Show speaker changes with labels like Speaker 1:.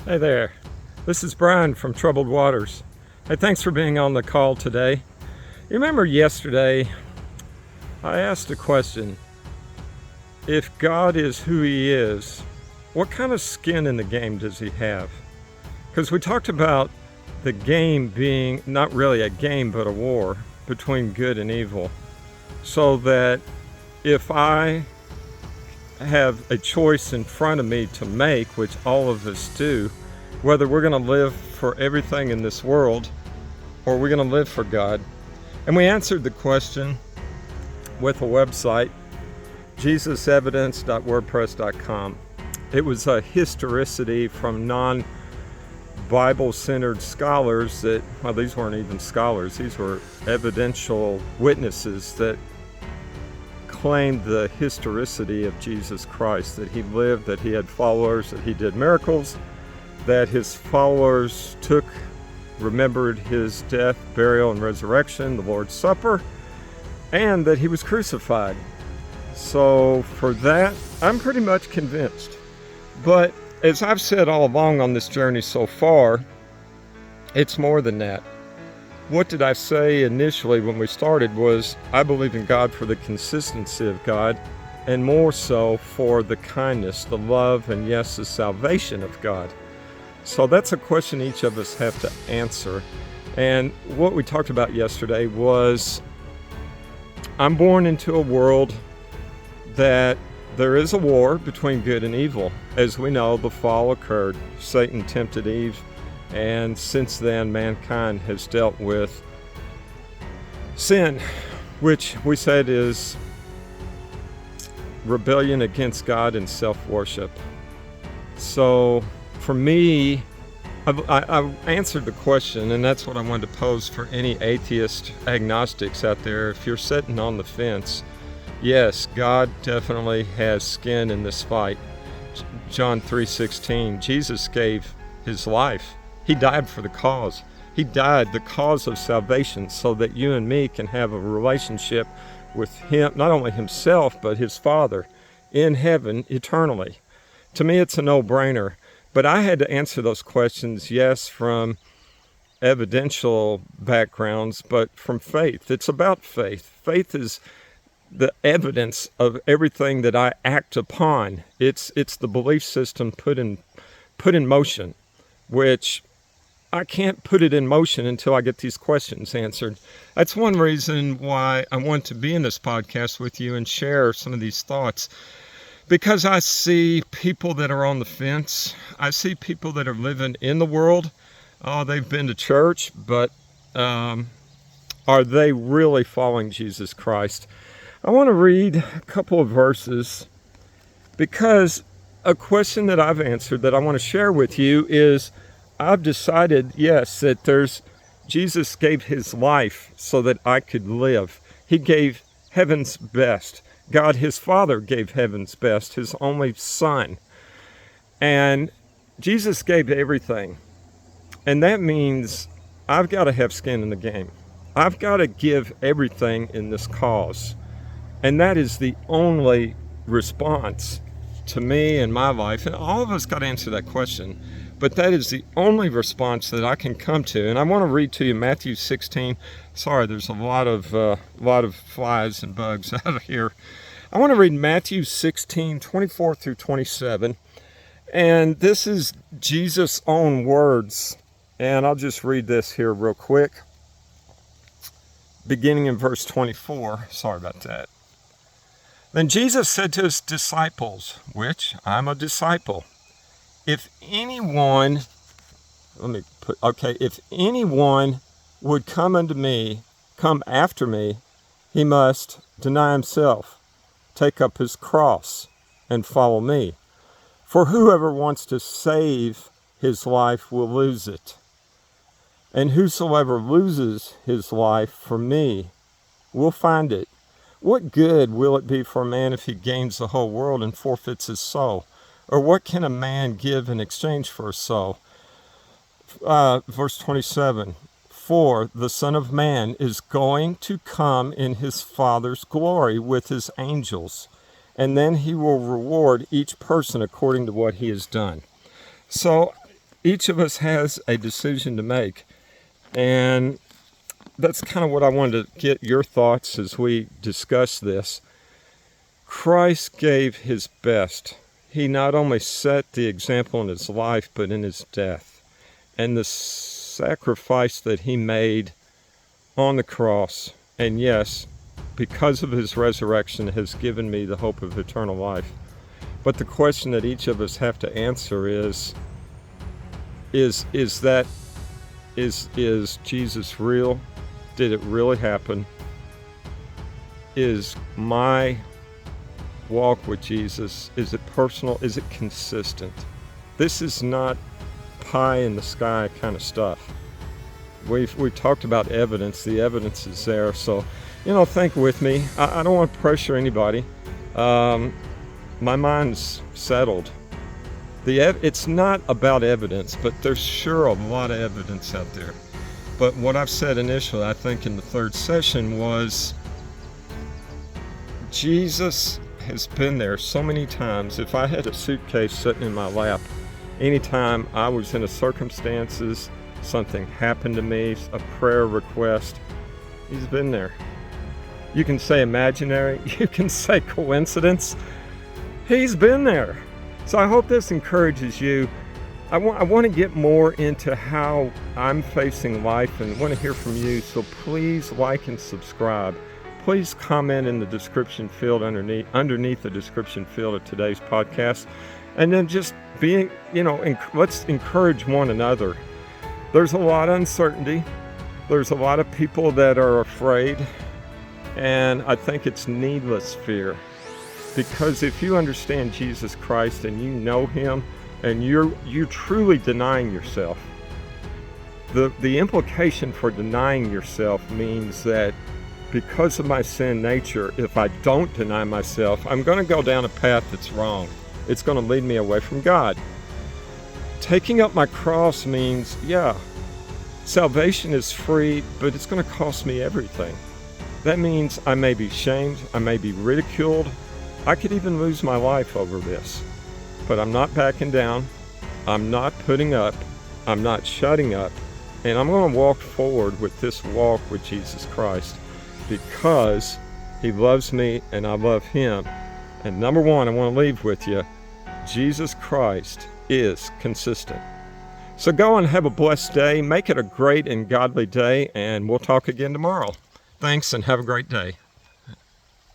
Speaker 1: Hey there, this is Brian from Troubled Waters. Hey, thanks for being on the call today. You remember yesterday, I asked a question. If God is who He is, what kind of skin in the game does He have? Because we talked about the game being not really a game, but a war between good and evil. So that if I have a choice in front of me to make, which all of us do, whether we're going to live for everything in this world or we're going to live for God. And we answered the question with a website, jesusevidence.wordpress.com. It was a historicity from non-Bible centered scholars that, well, these weren't even scholars, these were evidential witnesses that claimed the historicity of Jesus Christ, that He lived, that He had followers, that He did miracles, that His followers remembered His death, burial, and resurrection, the Lord's Supper, and that He was crucified. So for that, I'm pretty much convinced. But as I've said all along on this journey so far, it's more than that. What did I say initially when we started was I believe in God for the consistency of God, and more so for the kindness, the love, and yes, the salvation of God. So that's a question each of us have to answer. And what we talked about yesterday was I'm born into a world that there is a war between good and evil. As we know, the fall occurred. Satan tempted Eve. And since then, mankind has dealt with sin, which we said is rebellion against God and self-worship. So for me, I answered the question, and that's what I wanted to pose for any atheist agnostics out there. If you're sitting on the fence, yes, God definitely has skin in this fight. John 3:16, Jesus gave His life. He died for the cause. He died the cause of salvation so that you and me can have a relationship with Him, not only Himself, but His Father in heaven eternally. To me, it's a no-brainer. But I had to answer those questions, yes, from evidential backgrounds, but from faith. It's about faith. Faith is the evidence of everything that I act upon. It's the belief system put in motion, which I can't put it in motion until I get these questions answered. That's one reason why I want to be in this podcast with you and share some of these thoughts. Because I see people that are on the fence. I see people that are living in the world. Oh, they've been to church, but are they really following Jesus Christ? I want to read a couple of verses because a question that I've answered that I want to share with you is I've decided, yes, that Jesus gave His life so that I could live. He gave heaven's best. God, His Father, gave heaven's best, His only Son. And Jesus gave everything. And that means I've got to have skin in the game. I've got to give everything in this cause. And that is the only response to me in my life. And all of us got to answer that question. But that is the only response that I can come to. And I want to read to you Matthew 16. Sorry, there's a lot of flies and bugs out of here. I want to read Matthew 16, 24 through 27. And this is Jesus' own words. And I'll just read this here real quick. Beginning in verse 24. Sorry about that. Then Jesus said to His disciples, which I'm a disciple, if anyone would come after me, he must deny himself, take up his cross, and follow me. For whoever wants to save his life will lose it. And whosoever loses his life for me will find it. What good will it be for a man if he gains the whole world and forfeits his soul? Or what can a man give in exchange for a soul? Verse 27, for the Son of Man is going to come in His Father's glory with His angels, and then He will reward each person according to what he has done. So each of us has a decision to make. And that's kind of what I wanted to get your thoughts as we discuss this. Christ gave his best. He not only set the example in his life, but in his death. And the sacrifice that he made on the cross, and yes, because of his resurrection, has given me the hope of eternal life. But the question that each of us have to answer is Jesus real? Did it really happen? Is my walk with Jesus, is it personal? Is it consistent? This is not pie in the sky kind of stuff. We've talked about evidence. The evidence is there. So, think with me. I don't want to pressure anybody. My mind's settled. It's not about evidence, but there's sure a lot of evidence out there. But what I've said initially, I think in the third session, was Jesus has been there so many times. If I had a suitcase sitting in my lap, anytime I was in a circumstances, something happened to me, a prayer request, he's been there. You can say imaginary, you can say coincidence. He's been there. So I hope this encourages you. I want to get more into how I'm facing life and want to hear from you. So please like and subscribe. Please comment in the description field underneath the description field of today's podcast. And then just let's encourage one another. There's a lot of uncertainty. There's a lot of people that are afraid. And I think it's needless fear. Because if you understand Jesus Christ and you know him and you're truly denying yourself, the implication for denying yourself means that because of my sin nature, if I don't deny myself, I'm going to go down a path that's wrong. It's going to lead me away from God. Taking up my cross means, salvation is free, but it's going to cost me everything. That means I may be shamed, I may be ridiculed, I could even lose my life over this. But I'm not backing down, I'm not putting up, I'm not shutting up, and I'm going to walk forward with this walk with Jesus Christ because he loves me and I love him. And number one, I want to leave with you, Jesus Christ is consistent. So go and have a blessed day, make it a great and godly day, and we'll talk again tomorrow. Thanks and have a great day.